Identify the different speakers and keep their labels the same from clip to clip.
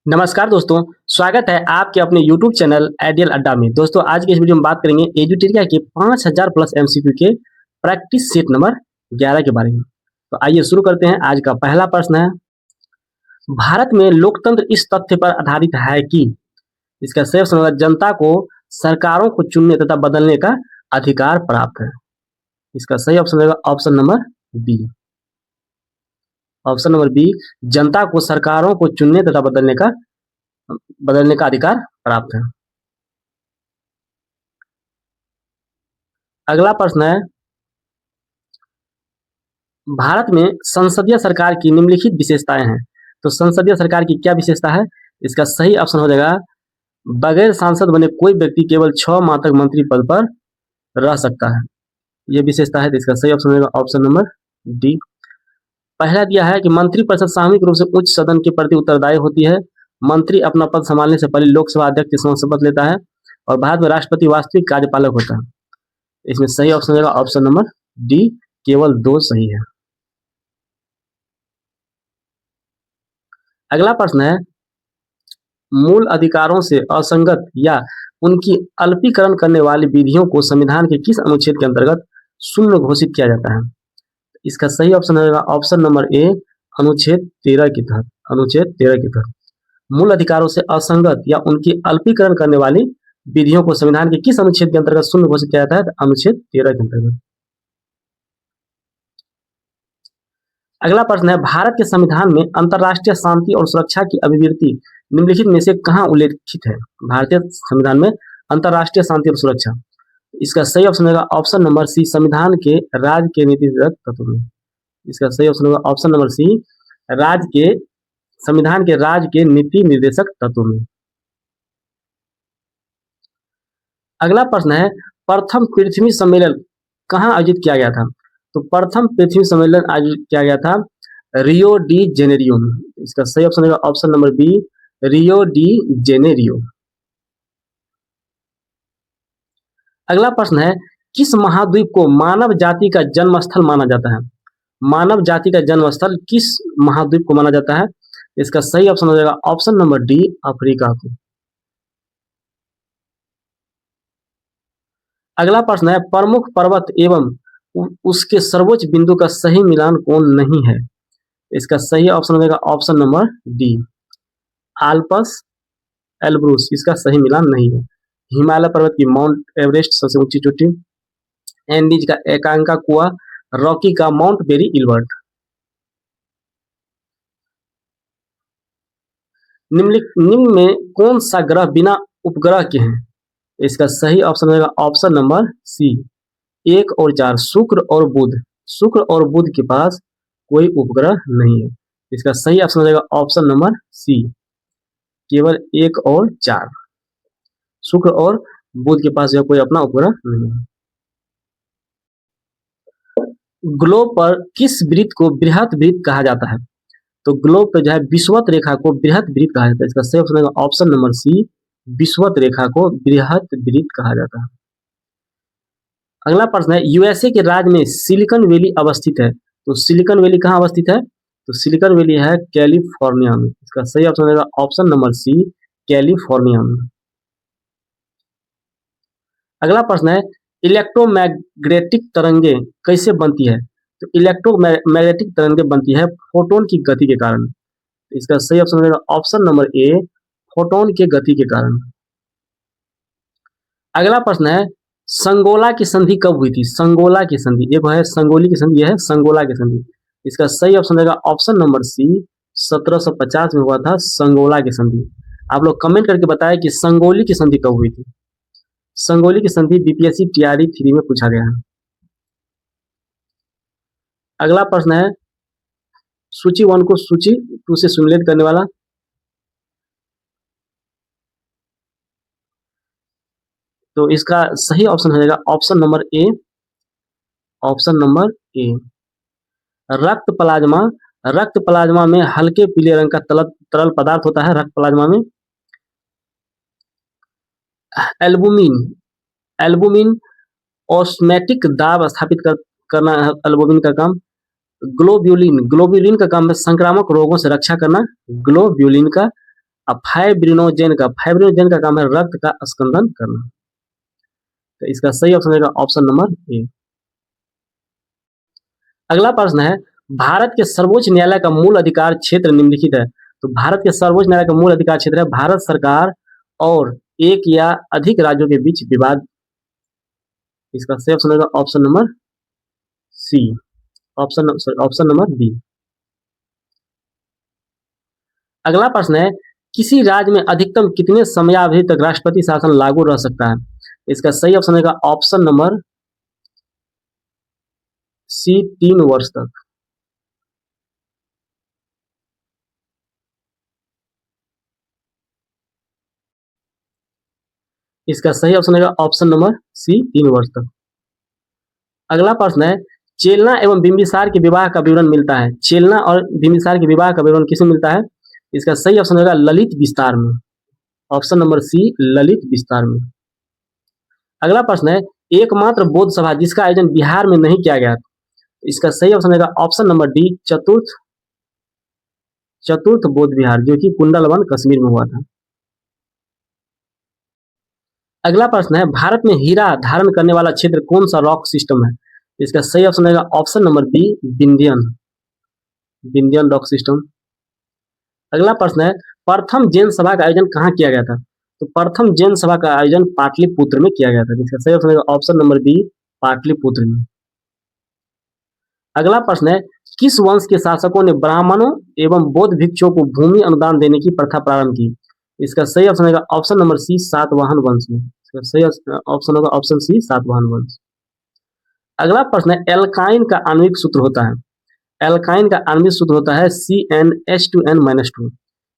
Speaker 1: नमस्कार दोस्तों, स्वागत है आपके अपने यूट्यूब चैनल आइडियल अड्डा में। दोस्तों आज की इस वीडियो में बात करेंगे एजुटेरिया के 5000 प्लस एमसीक्यू के प्रैक्टिस सेट नंबर 11 के बारे में। तो आइए शुरू करते हैं। आज का पहला प्रश्न है, भारत में लोकतंत्र इस तथ्य पर आधारित है कि इसका सही ऑप्शन होगा जनता को सरकारों को चुनने तथा बदलने का अधिकार प्राप्त है। इसका सही ऑप्शन होगा option number B. Option number B, जनता को सरकारों को चुनने तथा बदलने का अधिकार प्राप्त है। अगला प्रश्न है, भारत में संसदीय सरकार की निम्नलिखित विशेषताएं हैं। तो संसदीय सरकार की क्या विशेषता है? इसका सही ऑप्शन हो जाएगा बगैर सांसद बने कोई व्यक्ति केवल 6 माह तक मंत्री पद पर रह सकता है। यह विशेषता है। तो इसका सही ऑप्शन होगा ऑप्शन नंबर डी। पहला दिया है कि मंत्रिपरिषद सामूहिक रूप से उच्च सदन के प्रति उत्तरदायी होती है। मंत्री अपना पद संभालने से पहले लोकसभा अध्यक्ष के समक्ष शपथ लेता है और भारत में राष्ट्रपति वास्तविक कार्यपालक होता है। इसमें सही ऑप्शन होगा ऑप्शन नंबर डी। केवल 2 सही है। अगला प्रश्न है, मूल अधिकारों से असंगत या उनकी अल्पीकरण करने वाली विधियों को संविधान के किस अनुच्छेद के अंतर्गत शून्य घोषित किया जाता है? इसका सही ऑप्शन होगा ऑप्शन नंबर ए, अनुच्छेद 13 के तहत। अनुच्छेद 13 के तहत मूल अधिकारों से असंगत या उनकी अल्पीकरण करने वाली विधियों को संविधान के किस अनुच्छेद के अंतर्गत शून्य घोषित किया जाता है? अनुच्छेद 13 के अंतर्गत। अगला प्रश्न है, भारत के संविधान में अंतर्राष्ट्रीय शांति और सुरक्षा की अभिवृत्ति निम्नलिखित में से कहाँ उल्लेखित है? भारतीय संविधान में अंतर्राष्ट्रीय शांति और सुरक्षा। इसका सही ऑप्शन होगा ऑप्शन नंबर सी, संविधान के राज्य के नीति निर्देशक तत्व में। इसका सही ऑप्शन होगा ऑप्शन नंबर सी, संविधान के राज्य के नीति निर्देशक तत्व में। अगला प्रश्न है, प्रथम पृथ्वी सम्मेलन कहाँ आयोजित किया गया था? तो प्रथम पृथ्वी सम्मेलन आयोजित किया गया था रियो डी जेनेरियो में। इसका सही ऑप्शन होगा option number B, Rio de Janeiro. अगला प्रश्न है, किस महाद्वीप को मानव जाति का जन्म स्थल माना जाता है? मानव जाति का जन्म स्थल किस महाद्वीप को माना जाता है? इसका सही ऑप्शन हो जाएगा ऑप्शन नंबर डी, अफ्रीका को। अगला प्रश्न है, प्रमुख पर्वत एवं उसके सर्वोच्च बिंदु का सही मिलान कोण नहीं है? इसका सही ऑप्शन हो जाएगा option number D, Alps Elbrus. इसका सही मिलान नहीं है। हिमालय पर्वत की माउंट एवरेस्ट सबसे ऊंची चोटी, एंडीज का एकांका कुआ, रॉकी का माउंट बेरी इल्बर्ट। निम्न में कौन सा ग्रह बिना उपग्रह के हैं? इसका सही ऑप्शन होगा ऑप्शन नंबर सी, 1 और 4, शुक्र और बुध। शुक्र और बुध के पास कोई उपग्रह नहीं है। इसका सही ऑप्शन हो जाएगा ऑप्शन नंबर सी, केवल 1 और 4। शुक्र और बुध के पास जो कोई अपना उपग्रह नहीं है। ग्लोब पर किस वृत्त को बृहत वृत्त कहा जाता है? तो ग्लोब पर जो है विषुवत रेखा को बृहत वृत्त कहा जाता है। इसका सही ऑप्शन होगा ऑप्शन नंबर सी, विषुवत रेखा को बृहत वृत्त कहा जाता है। अगला प्रश्न है, यूएसए के राज्य में सिलिकॉन वैली अवस्थित है। तो सिलिकॉन वैली कहाँ अवस्थित है? तो सिलिकॉन वैली है कैलिफोर्निया में। इसका सही ऑप्शन होगा ऑप्शन नंबर सी, कैलिफोर्निया में। अगला प्रश्न है, इलेक्ट्रोमैग्नेटिक तरंगें कैसे बनती है? तो इलेक्ट्रोमैग्नेटिक तरंगें बनती है फोटोन की गति के कारण। इसका सही ऑप्शन होगा ऑप्शन नंबर ए, फोटोन के गति के कारण। अगला प्रश्न है, संगोला की संधि कब हुई थी? संगोला की संधि, एक है संगोली की संधि, है संगोला की संधि। इसका सही ऑप्शन होगा ऑप्शन नंबर सी, 1750 में हुआ था संगोला की संधि। आप लोग कमेंट करके बताएं कि संगोली की संधि कब हुई थी। संगोली की संधि बीपीएससी टीआरई 3 में पूछा गया है। अगला प्रश्न है, सूची 1 को सूची 2 से सिमुलेट करने वाला। तो इसका सही ऑप्शन हो जाएगा option number A, option number A. रक्त प्लाज्मा, रक्त प्लाज्मा में हल्के पीले रंग का तरल पदार्थ होता है। रक्त प्लाज्मा में एल्बुमिन ऑस्मैटिक दाब स्थापित करना है एल्बुमिन का काम। ग्लोब्यूलिन का काम है संक्रामक रोगों से रक्षा करना। ग्लोब्यूलिन का अब फाइब्रिनोजेन का काम है रक्त का स्कंदन करना। तो इसका सही ऑप्शन रहेगा ऑप्शन नंबर ए। अगला प्रश्न है भारत के सर्वोच्च न्यायालय का मूल अधिकार क्षेत्र निम्नलिखित है। तो भारत के सर्वोच्च न्यायालय का मूल अधिकार क्षेत्र है भारत सरकार और एक या अधिक राज्यों के बीच विवाद। इसका सही ऑप्शन रहेगा option number C, option number B. अगला प्रश्न है किसी राज्य में अधिकतम कितने समयावधि तक राष्ट्रपति शासन लागू रह सकता है। इसका सही ऑप्शन रहेगा ऑप्शन नंबर सी, 3 वर्ष तक। इसका सही ऑप्शन रहेगा ऑप्शन नंबर सी, 3 वर्ष तक। अगला प्रश्न है चेलना एवं बिंबिसार के विवाह का विवरण मिलता है। चेलना और बिंबिसार के विवाह का विवरण किसमें मिलता है। इसका सही ऑप्शन रहेगा ललित विस्तार में, ऑप्शन नंबर सी, ललित विस्तार में। अगला प्रश्न है एकमात्र बौद्ध सभा जिसका आयोजन बिहार में नहीं किया गया। इसका सही ऑप्शन रहेगा ऑप्शन नंबर डी, चतुर्थ बौद्ध विहार, जो कि कुंडलवन कश्मीर में हुआ था। अगला प्रश्न है भारत में हीरा धारण करने वाला क्षेत्र कौन सा रॉक सिस्टम है। इसका सही ऑप्शन रहेगा option number B, Vindhyan rock system. अगला प्रश्न है प्रथम जैन सभा का आयोजन कहाँ किया गया था। तो प्रथम जैन सभा का आयोजन पाटलिपुत्र में किया गया था। इसका सही ऑप्शन रहेगा ऑप्शन नंबर बी, पाटलिपुत्र में। अगला प्रश्न है किस वंश के शासकों ने ब्राह्मणों एवं बौद्ध भिक्षुओं को भूमि अनुदान देने की प्रथा प्रारंभ की। इसका सही ऑप्शन रहेगा ऑप्शन नंबर सी, सातवाहन वंश में। इसका सही ऑप्शन होगा ऑप्शन सी, सातवाहन वंश। अगला प्रश्न है एल्काइन का आणविक सूत्र होता है। एल्काइन का आणविक सूत्र होता है CnH2n-2।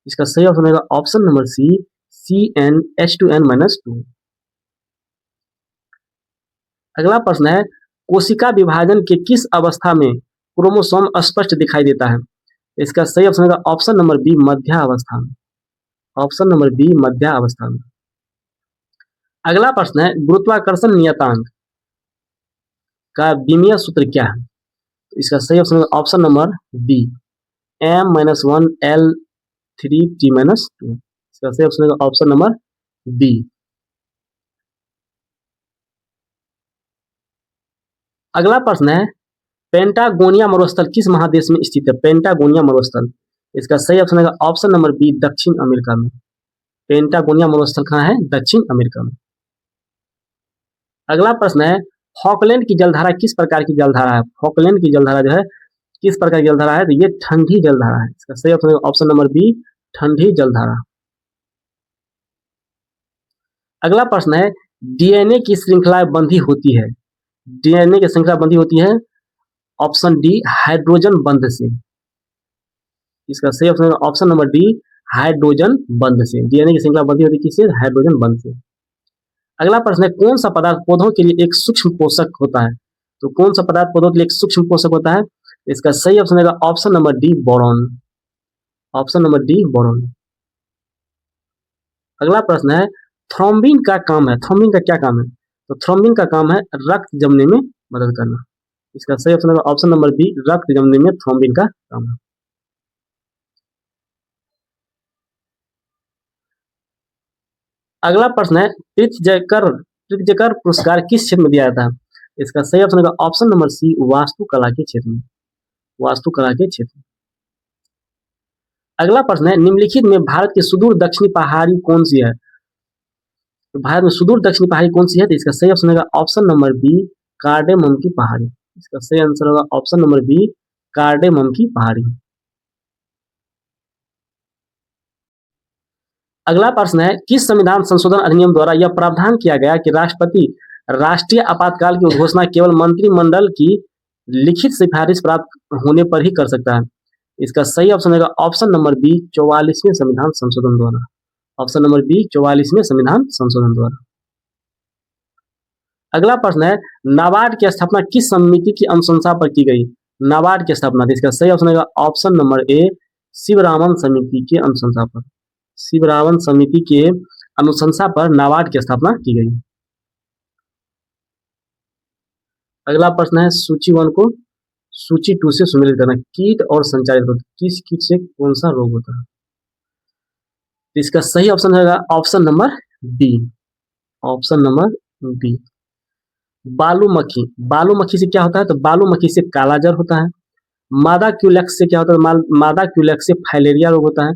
Speaker 1: इसका सही ऑप्शन रहेगा ऑप्शन नंबर सी, CnH2n-2। अगला प्रश्न है कोशिका विभाजन के किस अवस्था में क्रोमोसोम स्पष्ट दिखाई देता है। इसका सही ऑप्शन रहेगा ऑप्शन नंबर बी, मध्यावस्था में, ऑप्शन नंबर बी, मध्यावस्था में। अगला प्रश्न है गुरुत्वाकर्षण नियतांक का विमीय सूत्र क्या है। इसका सही ऑप्शन है ऑप्शन नंबर बी, m-1l3t-2। इसका सही ऑप्शन है ऑप्शन नंबर बी। अगला प्रश्न है पेंटागोनिया मरुस्थल किस महादेश में स्थित है। पेंटागोनिया मरुस्थल, इसका सही ऑप्शन है ऑप्शन नंबर बी, दक्षिण अमेरिका में। पेंटागोनिया मरुस्थल कहाँ है, दक्षिण अमेरिका में। अगला प्रश्न है फॉकलैंड की जलधारा किस प्रकार की जलधारा है। फॉकलैंड की जलधारा जो है किस प्रकार की जलधारा है, तो ये ठंडी जलधारा है। इसका सही ऑप्शन है ऑप्शन नंबर बी, ठंडी जलधारा। अगला प्रश्न है डीएनए की श्रृंखला बंधी होती है। डीएनए की श्रृंखला बंधी होती है ऑप्शन डी, हाइड्रोजन बंध से। इसका सही ऑप्शन है ऑप्शन नंबर डी, हाइड्रोजन बंध से। डीएनए की श्रृंखला बंधी होती है किससे, हाइड्रोजन बंध से। अगला प्रश्न है कौन सा पदार्थ पौधों के लिए एक सूक्ष्म पोषक होता है। तो कौन सा पदार्थ पौधों के लिए एक सूक्ष्म पोषक होता है। इसका सही ऑप्शन है option number D, boron, option number D, boron. अगला प्रश्न है थ्रोम्बिन का काम है। थ्रोम्बिन का क्या काम है, तो थ्रोम्बिन का काम है रक्त जमने में मदद करना। इसका सही ऑप्शन है ऑप्शन नंबर बी, रक्त जमने में थ्रोम्बिन का काम है। अगला प्रश्न है प्रीतिजयकर पुरस्कार किस क्षेत्र में दिया जाता है। इसका सही ऑप्शन है ऑप्शन नंबर सी, वास्तुकला के क्षेत्र में, वास्तुकला के क्षेत्र में। अगला प्रश्न है निम्नलिखित में भारत की सुदूर दक्षिणी पहाड़ी कौन सी है। तो भारत में सुदूर दक्षिणी पहाड़ी कौन सी है, तो इसका सही ऑप्शन है ऑप्शन नंबर बी, कार्डेमम की पहाड़ी। इसका सही आंसर होगा ऑप्शन नंबर बी, कार्डेमम की पहाड़ी। अगला प्रश्न है किस संविधान संशोधन अधिनियम द्वारा यह प्रावधान किया गया कि राष्ट्रपति राष्ट्रीय आपातकाल की घोषणा केवल मंत्रिमंडल की लिखित सिफारिश प्राप्त होने पर ही कर सकता है। इसका सही ऑप्शन है ऑप्शन नंबर बी, 44वें संविधान संशोधन द्वारा, ऑप्शन नंबर बी, 44वें संविधान संशोधन द्वारा। अगला प्रश्न है नाबार्ड की स्थापना किस समिति की अनुशंसा पर की गई। नाबार्ड की स्थापना, इसका सही ऑप्शन है ऑप्शन नंबर ए, शिवरामन समिति के अनुशंसा पर, शिवरामन समिति के अनुशंसा पर नाबार्ड की स्थापना की गई। अगला प्रश्न है सूची 1 को सूची 2 से सुमेलित करना। कीट और संचारित रोग, किस कीट से कौन सा रोग होता है। तो इसका सही ऑप्शन होगा option number B. Option number B. बालूमक्खी, बालूमक्खी से क्या होता है? तो बालूमक्खी से कालाजार होता है। मादा क्यूलेक्स से क्या होता है? मादा क्यूलेक्स से फाइलेरिया रोग होता है।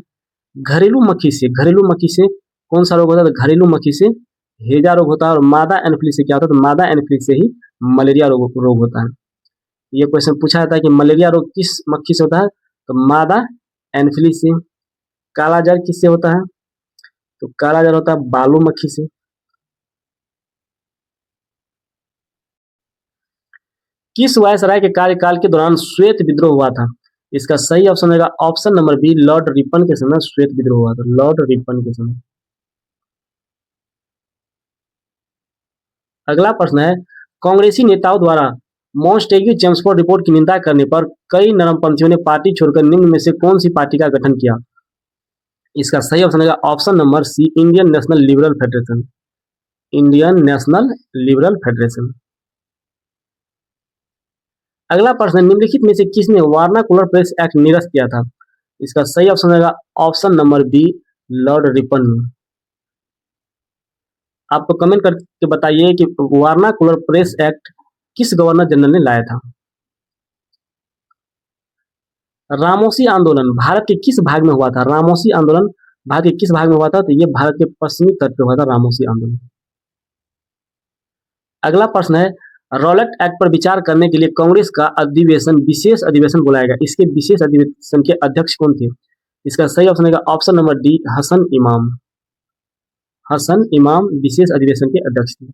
Speaker 1: घरेलू मक्खी से कौन सा रोग होता है? तो घरेलू मक्खी से हेजा रोग होता है। और मादा एनोफिलिस से क्या होता है? तो मादा एनोफिलिस से ही मलेरिया रोग होता है। ये क्वेश्चन पूछा जाता है कि मलेरिया रोग किस मक्खी से होता है? तो मादा एनोफिलिस से। कालाजार किससे होता है? तो कालाजार होता है बालू मक्खी से। किस वायसराय के कार्यकाल के दौरान श्वेत विद्रोह हुआ था? इसका सही ऑप्शन होगा option number B. Lord Ripon के समय श्वेत विद्रोह हुआ था। लॉर्ड रिपन के समय। अगला प्रश्न है, कांग्रेसी नेताओं द्वारा मॉन्टेग्यू चेम्सफोर्ड रिपोर्ट की निंदा करने पर कई नरमपंथियों ने पार्टी छोड़कर निम्न में से कौन सी पार्टी का गठन किया? इसका सही ऑप्शन होगा option number C. Indian National Liberal Federation. Indian National Liberal Federation. अगला प्रश्न, निम्नलिखित में से किसने वार्नाकुलर प्रेस एक्ट निरस्त किया था? इसका सही ऑप्शन होगा option number B. Lord Ripon ने। आपको कमेंट करके बताइए कि वार्नाकुलर प्रेस एक्ट किस गवर्नर जनरल ने लाया था? रामोसी आंदोलन भारत के किस भाग में हुआ था? रामोसी आंदोलन भारत के किस भाग में हुआ था? तो ये भारत के पश्चिमी तट पे हुआ था रामोसी आंदोलन। अगला प्रश्न है, रॉलेट एक्ट पर विचार करने के लिए कांग्रेस का विशेष अधिवेशन बुलाया गया। इसके विशेष अधिवेशन के अध्यक्ष कौन थे? इसका सही ऑप्शन है ऑप्शन नंबर डी। हसन इमाम। हसन इमाम विशेष अधिवेशन के अध्यक्ष थे।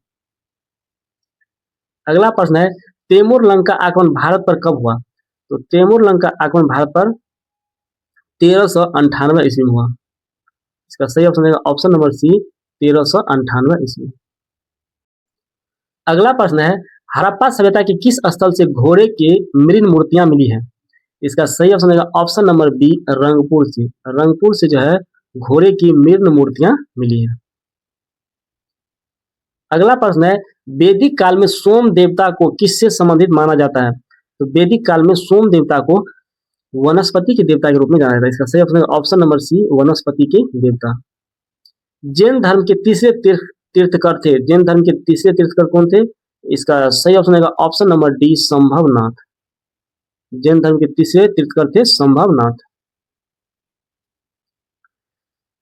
Speaker 1: अगला प्रश्न है, तैमूर लंग का आक्रमण भारत पर कब हुआ? तो तैमूर लंग का आक्रमण भारत पर 1398 ईस्वी में हुआ। इसका सही ऑप्शन है ऑप्शन नंबर सी। 1398 ईस्वी। अगला प्रश्न है, हड़प्पा सभ्यता के किस स्थल से घोड़े के मृण मूर्तियां मिली है? इसका सही ऑप्शन है ऑप्शन नंबर बी। रंगपुर से। रंगपुर से जो है घोड़े की मृण मूर्तियां मिली है। अगला प्रश्न है, वैदिक काल में सोम देवता को किससे संबंधित माना जाता है? तो वैदिक काल में सोम देवता को वनस्पति के देवता के रूप में जाना जाता है। इसका सही ऑप्शन है ऑप्शन नंबर सी। वनस्पति के देवता। जैन धर्म के तीसरे तीर्थकर थे। जैन धर्म के तीसरे तीर्थकर कौन थे? इसका सही ऑप्शन है option number D. Sambhavnath. Jain धर्म के तीसरे तीर्थकर थे संभवनाथ।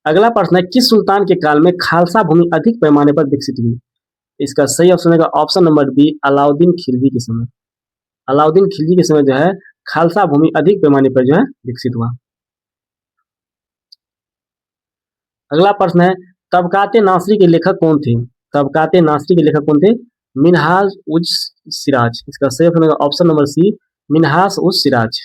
Speaker 1: अगला प्रश्न है, किस सुल्तान के काल में खालसा भूमि अधिक पैमाने पर विकसित हुई? इसका सही ऑप्शन है option number B. Alauddin Khilji के समय। अलाउद्दीन खिलजी के समय जो है खालसा भूमि अधिक पैमाने पर जो है विकसित हुआ। अगला प्रश्न है, तबकाते नासरी के लेखक कौन थे? तबकाते नासरी के लेखक कौन थे? मिनहाज उज सिराज। इसका सही ऑप्शन है ऑप्शन नंबर सी। मिनहाज उज सिराज।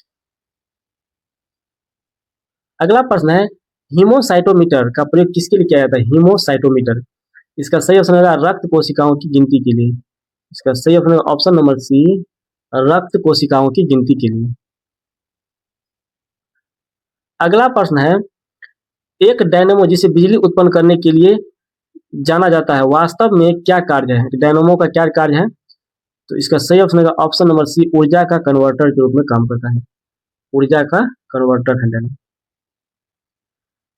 Speaker 1: अगला प्रश्न है, हीमोसाइटोमीटर का प्रयोग किसके लिए किया जाता है? हीमोसाइटोमीटर। इसका सही ऑप्शन है रक्त कोशिकाओं की गिनती के लिए। इसका सही ऑप्शन है ऑप्शन नंबर सी। रक्त कोशिकाओं की गिनती के लिए। अगला प्रश्न है, एक डायनेमो जिसे बिजली उत्पन्न करने के लिए जाना जाता है वास्तव में क्या कार्य है? डायनेमो का क्या कार्य है? तो इसका सही ऑप्शन है ऑप्शन नंबर सी। ऊर्जा का कन्वर्टर के रूप में काम करता है। ऊर्जा का कन्वर्टर है डायनेमो।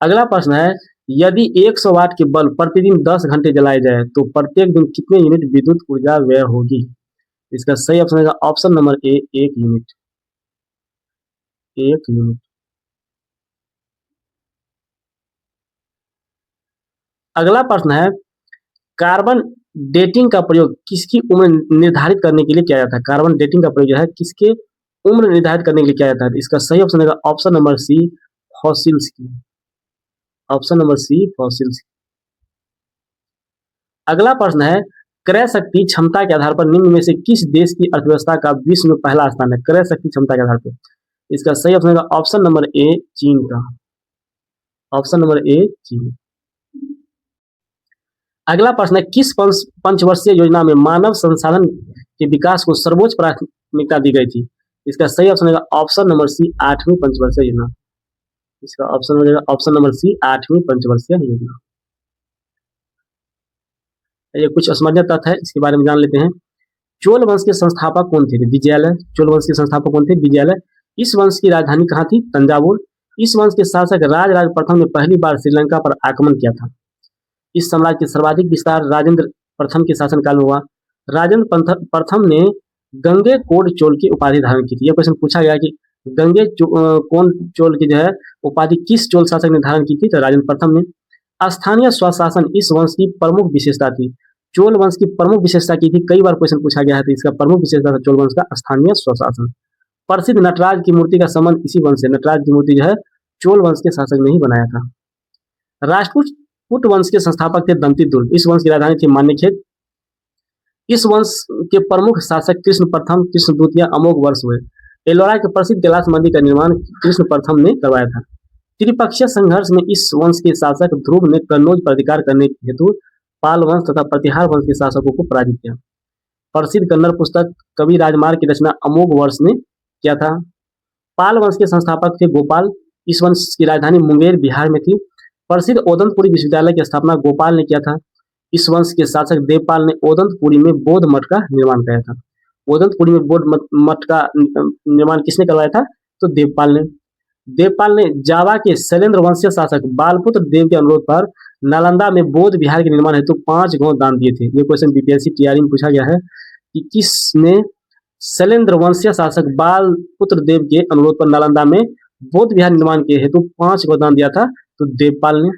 Speaker 1: अगला प्रश्न है, यदि 100 वाट के बल्ब प्रतिदिन 10 घंटे जलाए जाए तो प्रत्येक दिन कितने यूनिट विद्युत ऊर्जा व्यय होगी? इसका सही ऑप्शन है option number A. 1 unit. 1 unit. अगला प्रश्न है, कार्बन डेटिंग का प्रयोग किसकी उम्र निर्धारित करने के लिए किया जाता है? कार्बन डेटिंग का प्रयोग जो है किसके उम्र निर्धारित करने के लिए किया जाता है? इसका सही ऑप्शन है ऑप्शन नंबर सी। फॉसिल्स की। Option number C. फॉसिल्स। अगला प्रश्न है, क्रय शक्ति क्षमता के आधार पर निम्न में से किस देश की अर्थव्यवस्था का विश्व में पहला स्थान है? क्रय शक्ति क्षमता के आधार पर। इसका सही ऑप्शन है ऑप्शन नंबर ए। चीन का। Option number A. चीन। अगला प्रश्न है, किस पंचवर्षीय योजना में मानव संसाधन के विकास को सर्वोच्च प्राथमिकता दी गई थी? इसका सही ऑप्शन है ऑप्शन नंबर सी। 8वीं पंचवर्षीय योजना। इसका ऑप्शन हो जाएगा ऑप्शन नंबर सी। 8वीं पंचवर्षीय योजना। ये कुछ असमंजस तथ्य है, इसके बारे में जान लेते हैं। चोल वंश के संस्थापक कौन थे? विजयालय। चोल वंश के संस्थापक कौन थे? विजयालय। इस वंश की राजधानी कहाँ थी? तंजावुर। इस वंश के शासक राजराज प्रथम ने पहली बार श्रीलंका पर आक्रमण किया था। इस साम्राज्य के सर्वाधिक विस्तार राजेंद्र प्रथम के शासनकाल में हुआ। राजेंद्र प्रथम ने गंगेकोंड चोल की उपाधि धारण की थी। यह क्वेश्चन पूछा गया कि कोंड चोल की जो है उपाधि किस चोल शासक ने धारण की थी, तो राजेंद्र प्रथम ने। स्थानीय स्वशासन इस वंश की प्रमुख विशेषता थी। चोल वंश की प्रमुख विशेषता की थी, कई बार क्वेश्चन पूछा गया है, तो इसका प्रमुख विशेषता था चोल वंश का स्थानीय स्वशासन। प्रसिद्ध नटराज की मूर्ति का संबंध इसी वंश से, नटराज की मूर्ति जो है चोल वंश के शासक ने ही बनाया था। राजपूत वंश के संस्थापक थे दंतिदुर्ग। इस वंश की राजधानी थी मान्यखेत। इस वंश के प्रमुख शासक कृष्ण प्रथम, कृष्ण द्वितीय अमोघ वर्ष हुए। एलोरा के प्रसिद्ध कैलाश मंदिर का निर्माण कृष्ण प्रथम ने करवाया था। त्रिपक्षीय संघर्ष में इस वंश के शासक ध्रुव ने कन्नौज पर अधिकार करने हेतु पाल वंश तथा प्रतिहार वंश के शासकों को पराजित किया। प्रसिद्ध कन्नड़ पुस्तक कवि राजमार्ग की रचना अमोघ वर्ष ने किया था। पाल वंश के संस्थापक थे गोपाल। इस वंश की राजधानी मुंगेर बिहार में थी। प्रसिद्ध ओदंतपुरी विश्वविद्यालय की स्थापना गोपाल ने किया था। इस वंश के शासक देवपाल ने ओदंतपुरी में बौद्ध मठ का निर्माण कराया था। ओदंतपुरी में बौद्ध मठ का निर्माण किसने करवाया था, तो देवपाल ने। देवपाल ने जावा के शैलेंद्र वंशीय शासक बालपुत्र देव के अनुरोध पर नालंदा में बौद्ध विहार के निर्माण हेतु 5 गांव दान दिए थे। ये क्वेश्चन बीपीएससी टीआरई में पूछा गया है कि किसने शैलेंद्र वंशीय शासक बालपुत्र देव के अनुरोध पर नालंदा में बौद्ध विहार निर्माण के हेतु 5 गांव दान दिया था, तो देवपाल ने।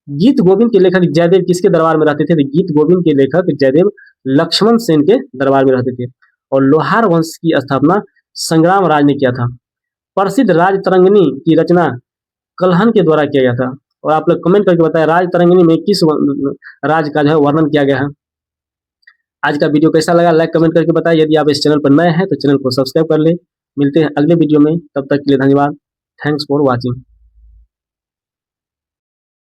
Speaker 1: गीत गोविंद के लेखक जयदेव किसके दरबार में रहते थे, तो गीत गोविंद के लेखक जयदेव लक्ष्मण सेन के दरबार में रहते थे। और लोहार वंश की स्थापना संग्राम राज ने किया था। प्रसिद्ध राज तरंगिणी की रचना कल्हन के द्वारा किया गया था। और आप लोग कमेंट करके बताएं राज तरंगिणी में किस राज का जो है वर्णन किया गया है। आज का वीडियो कैसा लगा, लाइक कमेंट करके बताएं। यदि आप इस चैनल पर नए हैं तो चैनल को सब्सक्राइब कर ले। मिलते हैं अगले वीडियो में, तब तक के लिए धन्यवाद। Thanks for watching.